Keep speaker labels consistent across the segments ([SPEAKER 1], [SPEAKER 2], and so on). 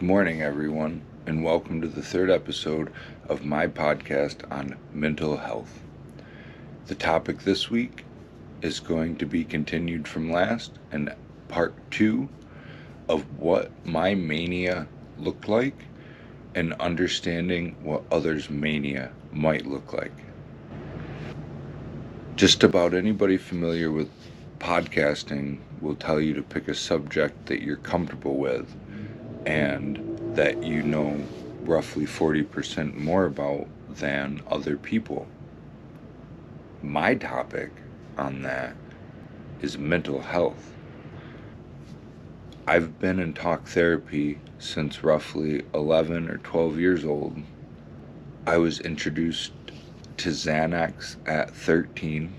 [SPEAKER 1] Good morning, everyone, and welcome to the third episode of my podcast on mental health. The topic this week is going to be continued from last and part 2 of what my mania looked like and understanding what others' mania might look like. Just about anybody familiar with podcasting will tell you to pick a subject that you're comfortable with and that you know roughly 40% more about than other people. My topic on that is mental health. I've been in talk therapy since roughly 11 or 12 years old. I was introduced to Xanax at 13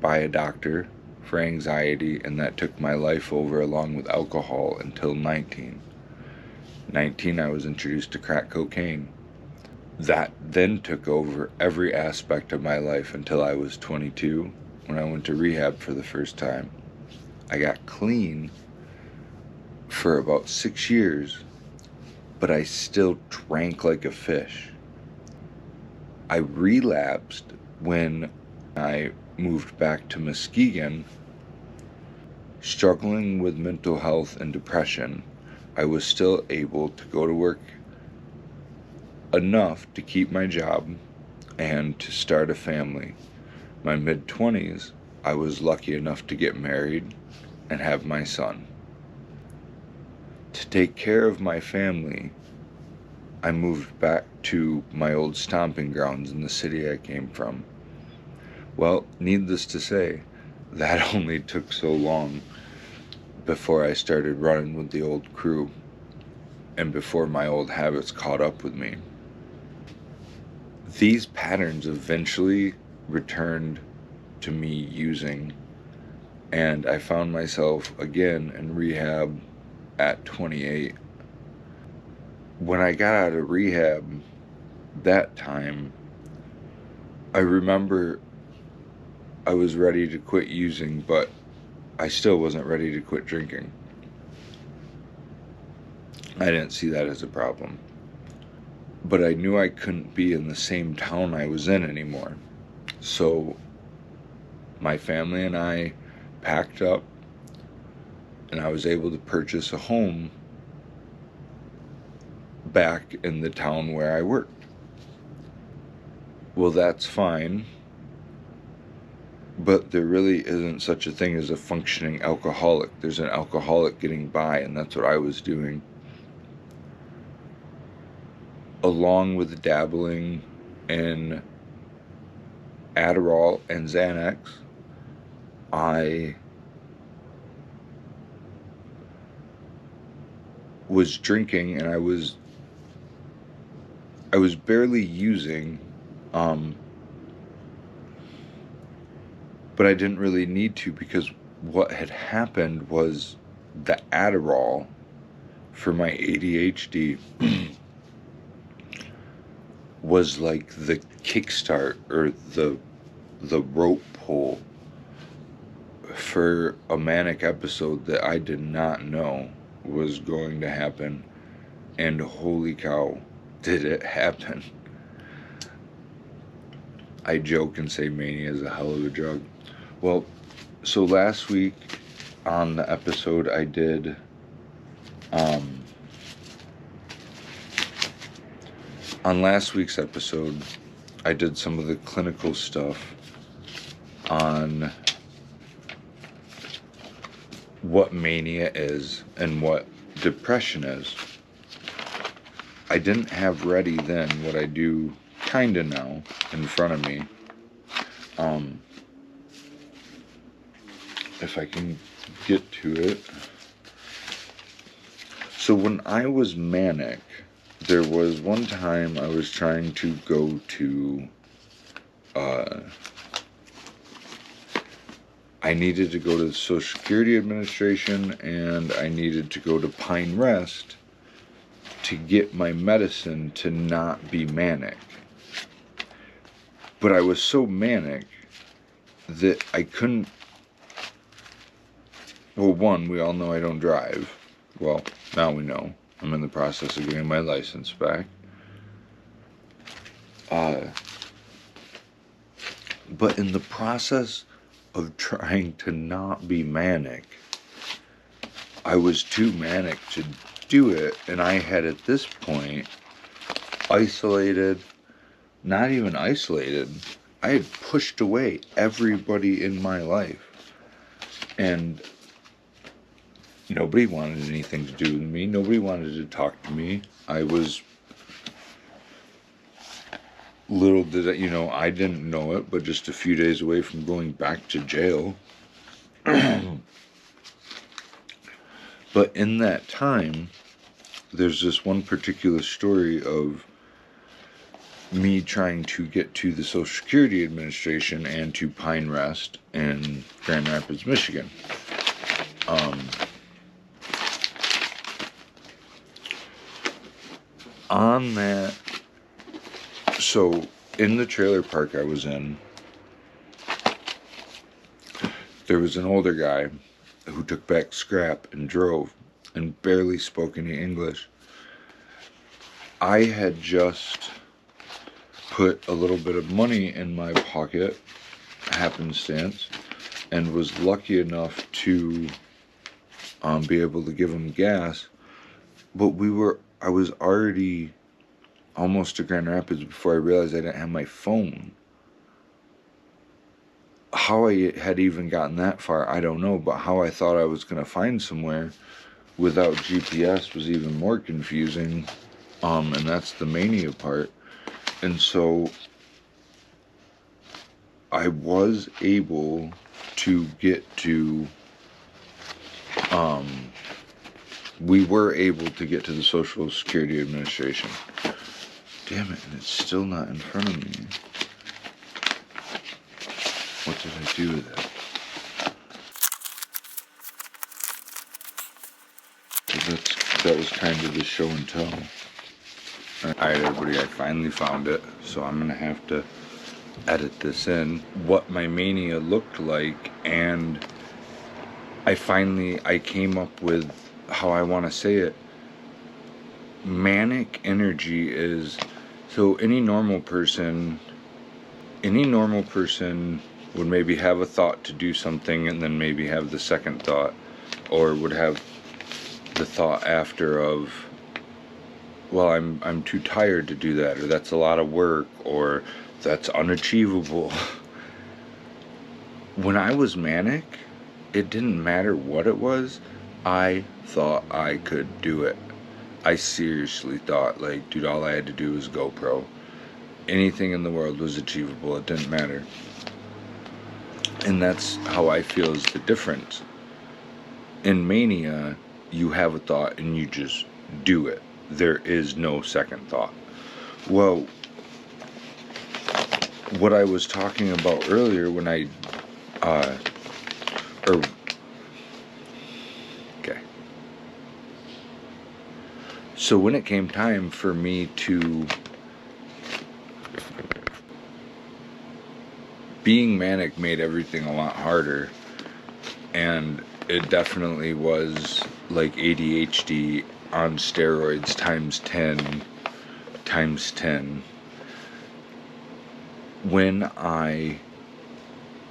[SPEAKER 1] by a doctor for anxiety, and that took my life over along with alcohol until 19. 19, I was introduced to crack cocaine. That then took over every aspect of my life until I was 22 when I went to rehab for the first time. I got clean for about 6 years, but I still drank like a fish. I relapsed when I moved back to Muskegon, struggling with mental health and depression. I was still able to go to work enough to keep my job and to start a family. My mid-20s, I was lucky enough to get married and have my son. To take care of my family, I moved back to my old stomping grounds in the city I came from. Well, needless to say, that only took so long before I started running with the old crew and before my old habits caught up with me. These patterns eventually returned to me using, and I found myself again in rehab at 28. When I got out of rehab that time, I remember I was ready to quit using, but I still wasn't ready to quit drinking. I didn't see that as a problem. But I knew I couldn't be in the same town I was in anymore. So my family and I packed up, and I was able to purchase a home back in the town where I worked. Well, that's fine, but there really isn't such a thing as a functioning alcoholic. There's an alcoholic getting by, and that's what I was doing. Along with dabbling in Adderall and Xanax, I was drinking, and I was barely using, but I didn't really need to, because what had happened was the Adderall for my ADHD was like the kickstart or the rope pull for a manic episode that I did not know was going to happen, and holy cow, did it happen. I joke and say mania is a hell of a drug. Well, so last week on the episode I did on last week's episode, I did some of the clinical stuff on what mania is and what depression is. I didn't have ready then what I do kinda now in front of me. If I can get to it. So when I was manic, there was one time I was trying to go to, I needed to go to the Social Security Administration, and I needed to go to Pine Rest to get my medicine to not be manic. But I was so manic that I couldn't. Well, one, we all know I don't drive. Well, now we know. I'm in the process of getting my license back. But in the process of trying to not be manic, I was too manic to do it, and I had at this point isolated, not even isolated, I had pushed away everybody in my life, and nobody wanted anything to do with me. Nobody wanted to talk to me. I was, little did I, I didn't know it, but just a few days away from going back to jail. But in that time, there's this one particular story of me trying to get to the Social Security Administration and to Pine Rest in Grand Rapids, Michigan. On that, so in the trailer park I was in, there was an older guy who took back scrap and drove and barely spoke any English. I had just put a little bit of money in my pocket, happenstance, and was lucky enough to be able to give him gas. But I was already almost to Grand Rapids before I realized I didn't have my phone. How I had even gotten that far, I don't know, but how I thought I was going to find somewhere without GPS was even more confusing, and that's the mania part. And so I was able to get to, we were able to get to the Social Security Administration. Damn it, and it's still not in front of me. What did I do with it? That was kind of the show and tell. Alright everybody, I finally found it, so I'm gonna have to edit this in. What my mania looked like, and I came up with how I want to say it. Manic energy is, so any normal person would maybe have a thought to do something and then maybe have the second thought, or would have the thought after of, well, I'm too tired to do that, or that's a lot of work, or that's unachievable. When I was manic, it didn't matter what it was. I thought I could do it. I seriously thought, like, dude, all I had to do was GoPro. Anything in the world was achievable. It didn't matter. And that's how I feel is the difference. In mania, you have a thought and you just do it. There is no second thought. Well, what I was talking about earlier when so when it came time for me to, being manic made everything a lot harder, and it definitely was like ADHD on steroids times 10. When I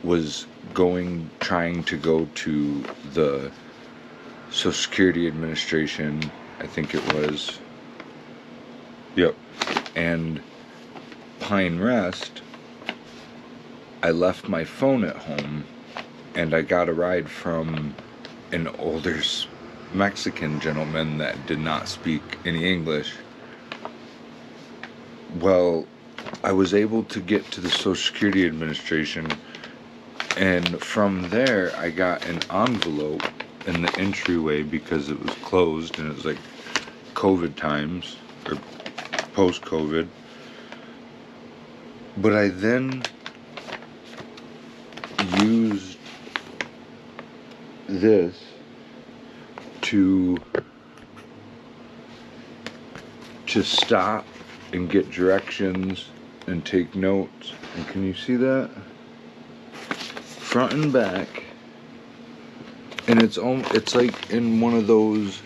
[SPEAKER 1] was trying to go to the Social Security Administration, I think it was, yep, and Pine Rest, I left my phone at home, and I got a ride from an older Mexican gentleman that did not speak any English. Well, I was able to get to the Social Security Administration, and from there I got an envelope in the entryway because it was closed and it was like COVID times, or post-COVID. But I then used this to stop and get directions and take notes. And can you see that? Front and back. And it's like in one of those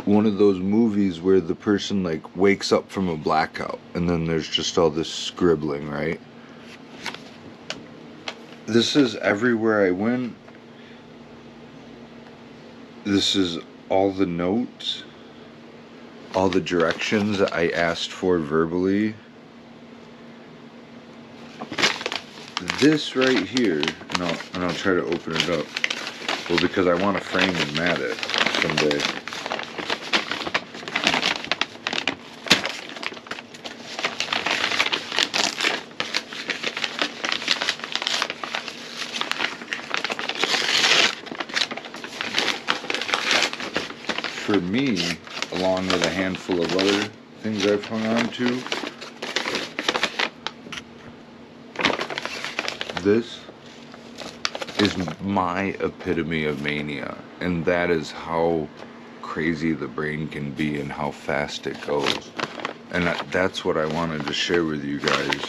[SPEAKER 1] one of those movies where the person like wakes up from a blackout and then there's just all this scribbling, right? This is everywhere I went. This is all the notes, all the directions I asked for verbally. This right here, and I'll try to open it up. Well, because I want to frame and mat it someday. For me, along with a handful of other things I've hung on to, this is my epitome of mania, and that is how crazy the brain can be and how fast it goes. And that's what I wanted to share with you guys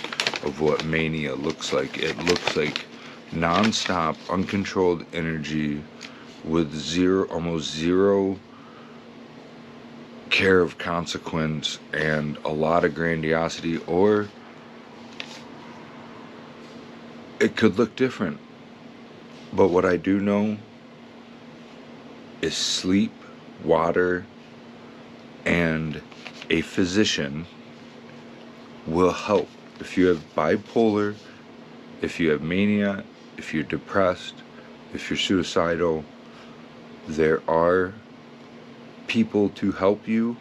[SPEAKER 1] of what mania looks like. It looks like non-stop, uncontrolled energy with almost zero care of consequence and a lot of grandiosity, or it could look different. But what I do know is sleep, water, and a physician will help. If you have bipolar, if you have mania, if you're depressed, if you're suicidal, there are people to help you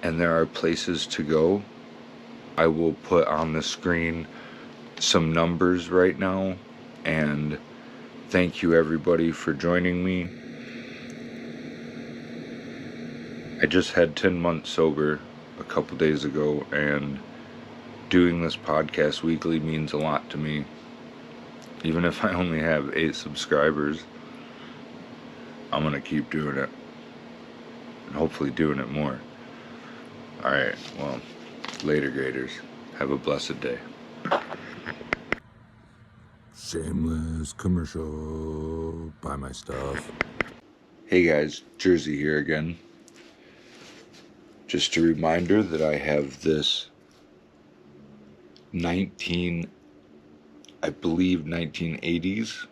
[SPEAKER 1] and there are places to go. I will put on the screen some numbers right now, and thank you everybody for joining me. I just had 10 months sober a couple days ago, and doing this podcast weekly means a lot to me. Even if I only have 8 subscribers, I'm gonna keep doing it, and hopefully doing it more. Alright, well, later graders. Have a blessed day. Shameless commercial. Buy my stuff. Hey guys, Jersey here again. Just a reminder that I have this 1980s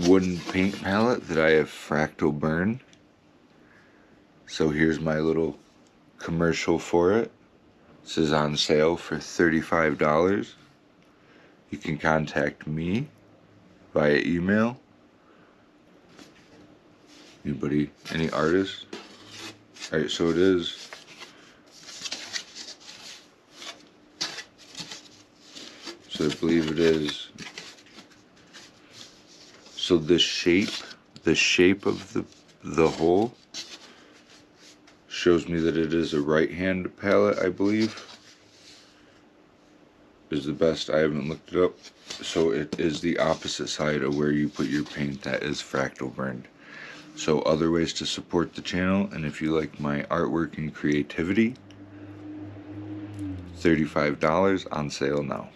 [SPEAKER 1] wooden paint palette that I have fractal burn. So here's my little commercial for it. This is on sale for $35. You can contact me via email. Anybody, any artists? Alright, so it is. So I believe it is. So the shape of the hole shows me that it is a right-hand palette, I believe. Is the best. I haven't looked it up. So it is the opposite side of where you put your paint that is fractal burned. So other ways to support the channel, and if you like my artwork and creativity, $35 on sale now.